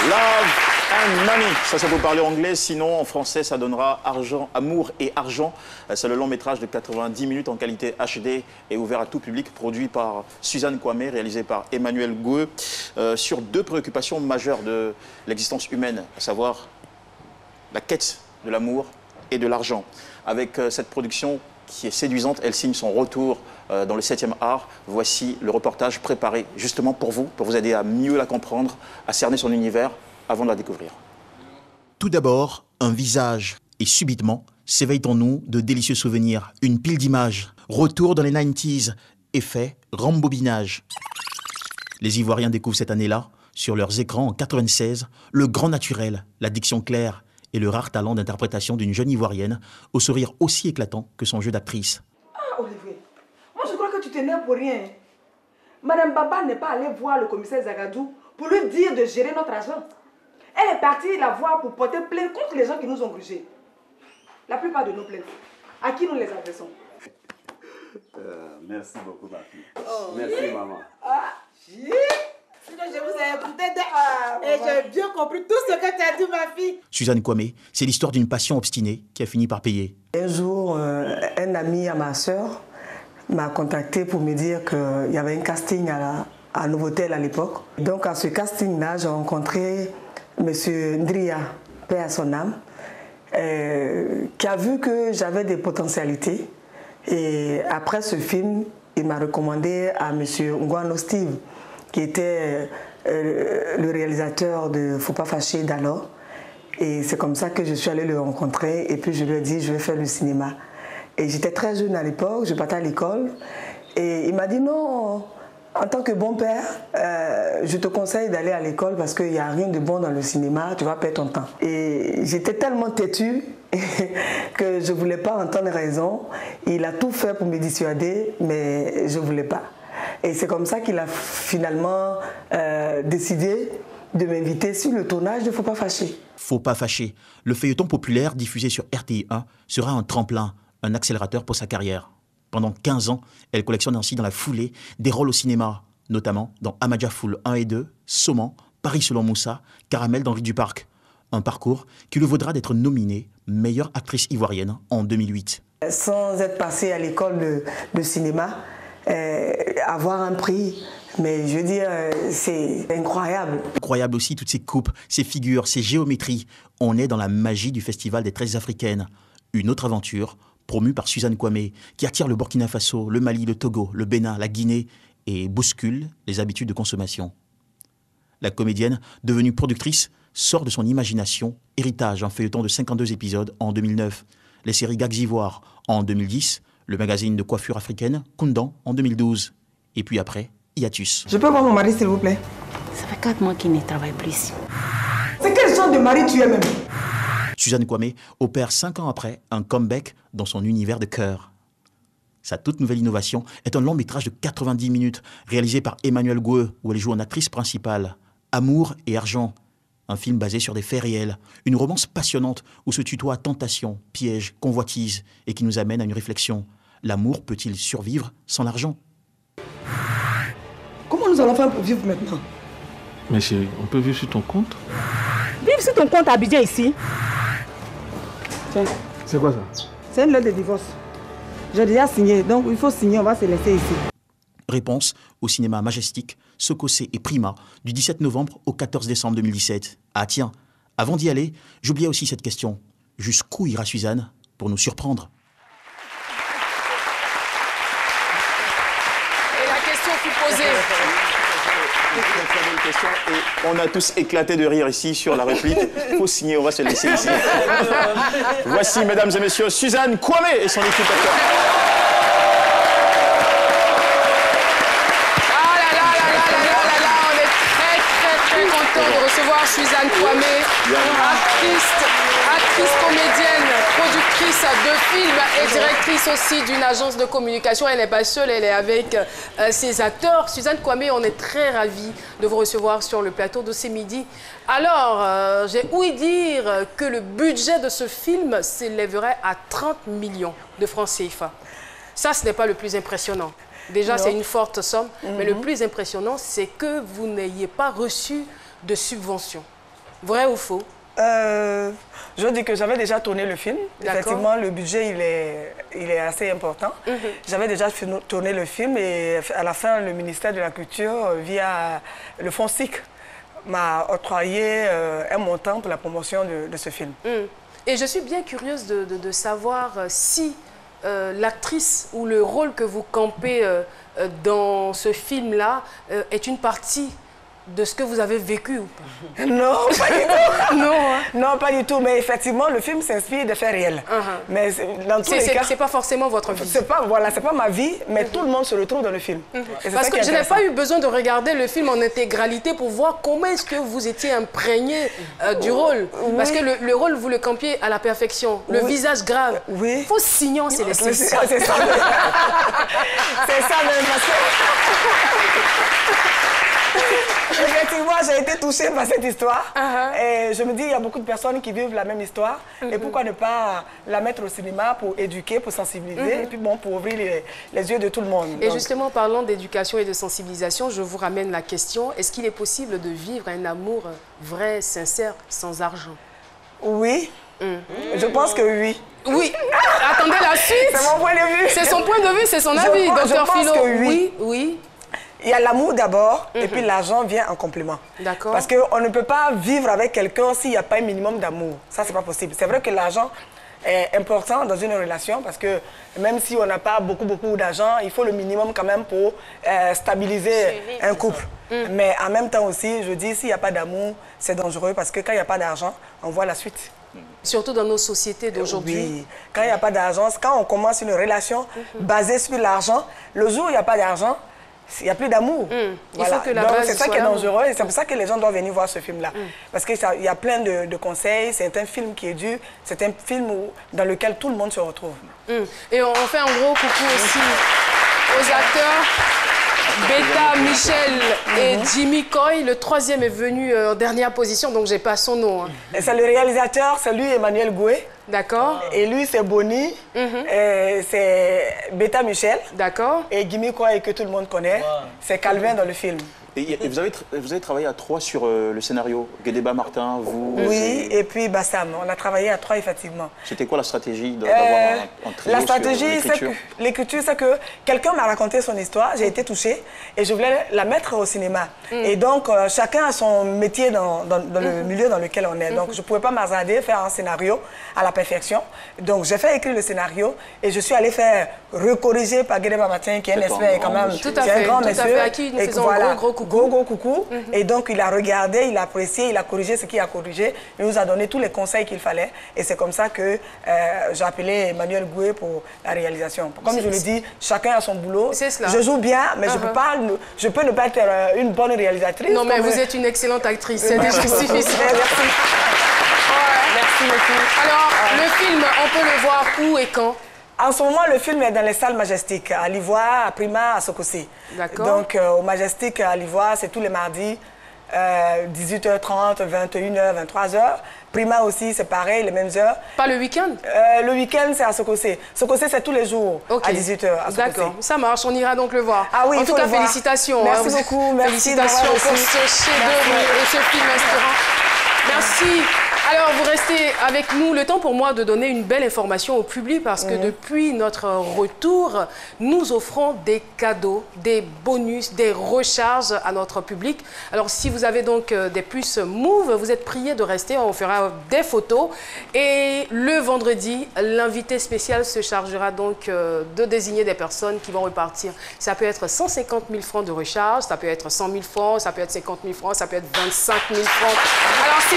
Love and Money, ça vous parler anglais, sinon en français ça donnera Argent, Amour et Argent. C'est le long métrage de 90 minutes en qualité HD et ouvert à tout public, produit par Suzanne Kwame, réalisé par Emmanuel Goueux, sur deux préoccupations majeures de l'existence humaine, à savoir la quête de l'amour et de l'argent. Avec cette production qui est séduisante, elle signe son retour dans le 7e art. Voici le reportage préparé justement pour vous aider à mieux la comprendre, à cerner son univers avant de la découvrir. Tout d'abord, un visage. Et subitement, s'éveillent en nous de délicieux souvenirs. Une pile d'images. Retour dans les 90s. Effet rembobinage. Les Ivoiriens découvrent cette année-là, sur leurs écrans en 96, le grand naturel, la diction claire et le rare talent d'interprétation d'une jeune Ivoirienne, au sourire aussi éclatant que son jeu d'actrice. Ah, Olivier, moi je crois que tu t'énerves pour rien. Madame Baba n'est pas allée voir le commissaire Zagadou pour lui dire de gérer notre argent. Elle est partie la voir pour porter plainte contre les gens qui nous ont grugés. La plupart de nos plaintes, à qui nous les adressons? Merci beaucoup, ma fille. Oh, merci, maman. Ah, sinon, je vous ai écouté et j'ai bien compris tout ce que tu as dit, ma fille. Suzanne Kwame, c'est l'histoire d'une passion obstinée qui a fini par payer. Un jour, un ami à ma sœur m'a contacté pour me dire qu'il y avait un casting à Novotel à l'époque. Donc, à ce casting-là, j'ai rencontré M. Ndria, paix à son âme, qui a vu que j'avais des potentialités. Et après ce film, il m'a recommandé à M. Ngwano Steve, qui était le réalisateur de Faut pas fâcher d'alors. Et c'est comme ça que je suis allée le rencontrer et puis je lui ai dit je vais faire le cinéma. Et j'étais très jeune à l'époque, je partais à l'école et il m'a dit non, en tant que bon père, je te conseille d'aller à l'école parce qu'il n'y a rien de bon dans le cinéma, tu vas perdre ton temps. Et j'étais tellement têtue que je ne voulais pas entendre raison. Il a tout fait pour me dissuader, mais je ne voulais pas. Et c'est comme ça qu'il a finalement décidé de m'inviter sur le tournage de Faut pas fâcher. Faut pas fâcher. Le feuilleton populaire diffusé sur RTI1 sera un tremplin, un accélérateur pour sa carrière. Pendant 15 ans, elle collectionne ainsi dans la foulée des rôles au cinéma, notamment dans Amadja Foul 1 et 2, Soman, Paris selon Moussa, Caramel d'Henri Duparc. Un parcours qui lui vaudra d'être nominée meilleure actrice ivoirienne en 2008. Sans être passée à l'école de cinéma, avoir un prix, mais je veux dire, c'est incroyable. Incroyable aussi toutes ces coupes, ces figures, ces géométries. On est dans la magie du Festival des 13 africaines. Une autre aventure promue par Suzanne Kwame, qui attire le Burkina Faso, le Mali, le Togo, le Bénin, la Guinée et bouscule les habitudes de consommation. La comédienne, devenue productrice, sort de son imagination, héritage, un feuilleton de 52 épisodes en 2009, les séries Gags Ivoire en 2010, le magazine de coiffure africaine Koundan en 2012, et puis après, hiatus. Je peux voir mon mari, s'il vous plaît? Ça fait 4 mois qu'il ne travaille plus ici. C'est quel genre de mari tu es même? Suzanne Kwame opère 5 ans après un comeback dans son univers de cœur. Sa toute nouvelle innovation est un long métrage de 90 minutes réalisé par Emmanuel Goueux où elle joue en actrice principale. Amour et argent, un film basé sur des faits réels, une romance passionnante où se tutoient tentation, piège, convoitise et qui nous amène à une réflexion. L'amour peut-il survivre sans l'argent? Comment nous allons faire pour vivre maintenant? Mais chérie, on peut vivre sur ton compte? Vivre sur ton compte à Abidjan ici? Tiens. C'est quoi ça? C'est une lettre de divorce. J'ai déjà signé, donc il faut signer, on va se laisser ici. Réponse au cinéma Majestic, Sokosé et Prima, du 17 novembre au 14 décembre 2017. Ah tiens, avant d'y aller, j'oubliais aussi cette question. Jusqu'où ira Suzanne pour nous surprendre? Et la question fut posée. Et on a tous éclaté de rire ici sur la réplique. Il faut signer, on va se laisser ici. Voici, mesdames et messieurs, Suzanne Kwame et son équipe d'acteurs. Ah là là là là là là là là, on est très content de recevoir Suzanne Kwame, actrice, comédienne, productrice de films et directrice aussi d'une agence de communication. Elle n'est pas seule, elle est avec ses acteurs. Suzanne Kwame, on est très ravis de vous recevoir sur le plateau de ce midi. Alors, j'ai ouï dire que le budget de ce film s'élèverait à 30 millions de francs CFA. Ça, ce n'est pas le plus impressionnant. Déjà, c'est une forte somme, mais le plus impressionnant, c'est que vous n'ayez pas reçu de subvention. Vrai ou faux? Je dis que j'avais déjà tourné le film. Effectivement, le budget, il est assez important. J'avais déjà tourné le film et à la fin, le ministère de la Culture, via le fonds SIC, m'a octroyé un montant pour la promotion de ce film. Et je suis bien curieuse de savoir si l'actrice ou le rôle que vous campez dans ce film-là est une partie de ce que vous avez vécu ou pas? Non, pas du tout. Non, hein? Non, pas du tout. Mais effectivement, le film s'inspire de faits réels. Mais dans tous les cas, c'est pas forcément votre vie. C'est pas, voilà, c'est pas ma vie, mais tout le monde se retrouve dans le film. Parce que je n'ai pas eu besoin de regarder le film en intégralité pour voir comment est-ce que vous étiez imprégné du rôle. Parce que le rôle, vous le campiez à la perfection. Le visage grave. Oui. Faux signon, c'est les C'est ça. C'est ça même. Effectivement, j'ai été touchée par cette histoire. Et je me dis, il y a beaucoup de personnes qui vivent la même histoire. Et pourquoi ne pas la mettre au cinéma pour éduquer, pour sensibiliser, et puis bon, pour ouvrir les yeux de tout le monde. Et justement, parlant d'éducation et de sensibilisation, je vous ramène la question, est-ce qu'il est possible de vivre un amour vrai, sincère, sans argent? Oui. Je pense que oui. Oui. Attendez la suite. C'est mon point de vue. C'est son point de vue, c'est son avis, docteur Philo. Que oui. Oui, oui. Il y a l'amour d'abord, et puis l'argent vient en complément. D'accord. Parce qu'on ne peut pas vivre avec quelqu'un s'il n'y a pas un minimum d'amour. Ça, c'est pas possible. C'est vrai que l'argent est important dans une relation, parce que même si on n'a pas beaucoup d'argent, il faut le minimum quand même pour stabiliser un couple. Mais en même temps aussi, je dis, s'il n'y a pas d'amour, c'est dangereux, parce que quand il n'y a pas d'argent, on voit la suite. Surtout dans nos sociétés d'aujourd'hui. Oui, quand il n'y a pas d'argent, quand on commence une relation basée sur l'argent, le jour où il n'y a pas d'argent, il n'y a plus d'amour. Il faut que la base c'est ça qui est dangereux et c'est pour ça que les gens doivent venir voir ce film-là. Parce qu'il y a plein de conseils, c'est un film qui est dur, c'est un film dans lequel tout le monde se retrouve. Et on fait un gros coucou aussi aux acteurs. Beta, Michel et Jimmy Coy. Le troisième est venu en dernière position, donc j'ai pas son nom. C'est le réalisateur, c'est lui, Emmanuel Goué. D'accord. Et lui, c'est Bonnie. C'est Beta Michel. D'accord. Et Jimmy Coy, que tout le monde connaît. C'est Calvin dans le film. Et vous avez travaillé à 3 sur le scénario, Guédéba Martin, vous... Oui, et puis Bassam. On a travaillé à 3, effectivement. C'était quoi la stratégie d'avoir un trio? La stratégie, sur l'écriture, c'est que quelqu'un m'a raconté son histoire, j'ai été touchée et je voulais la mettre au cinéma. Et donc, chacun a son métier dans le milieu dans lequel on est. Donc, je ne pouvais pas m'hasarder, faire un scénario à la perfection. Donc, j'ai fait écrire le scénario et je suis allée faire recorriger par Guédéba Martin, qui est un expert quand même. Tout à fait, un grand monsieur. À qui nous faisons un gros coucou. Gros coucou. Et donc, il a regardé, il a apprécié, il a corrigé ce qu'il a corrigé. Il nous a donné tous les conseils qu'il fallait. Et c'est comme ça que j'ai appelé Emmanuel Goué pour la réalisation. Comme je le dis, chacun a son boulot. C'est cela. Je joue bien, mais je peux ne pas être une bonne réalisatrice. Non, mais vous êtes une excellente actrice. C'est déjà suffisant. Merci. Merci beaucoup. Alors, le film, on peut le voir où et quand? En ce moment, le film est dans les salles Majestic, à l'Ivoire, à Prima, à Sokossi. D'accord. Donc, au Majestic, à l'Ivoire, c'est tous les mardis, 18h30, 21h, 23h. Prima aussi, c'est pareil, les mêmes heures. Pas le week-end? Le week-end, c'est à Sokossi. Sokossi, c'est tous les jours, à 18h. D'accord, ça marche, on ira donc le voir. Ah oui, en tout cas, félicitations. Merci beaucoup. Merci. Félicitations pour ce chef-d'œuvre et ce film inspirant. Merci. Alors, vous restez avec nous. Le temps pour moi de donner une belle information au public parce que depuis notre retour, nous offrons des cadeaux, des bonus, des recharges à notre public. Alors, si vous avez donc des puces Move, vous êtes priés de rester. On fera des photos. Et le vendredi, l'invité spécial se chargera donc de désigner des personnes qui vont repartir. Ça peut être 150 000 francs de recharge, ça peut être 100 000 francs, ça peut être 50 000 francs, ça peut être 25 000 francs. Alors,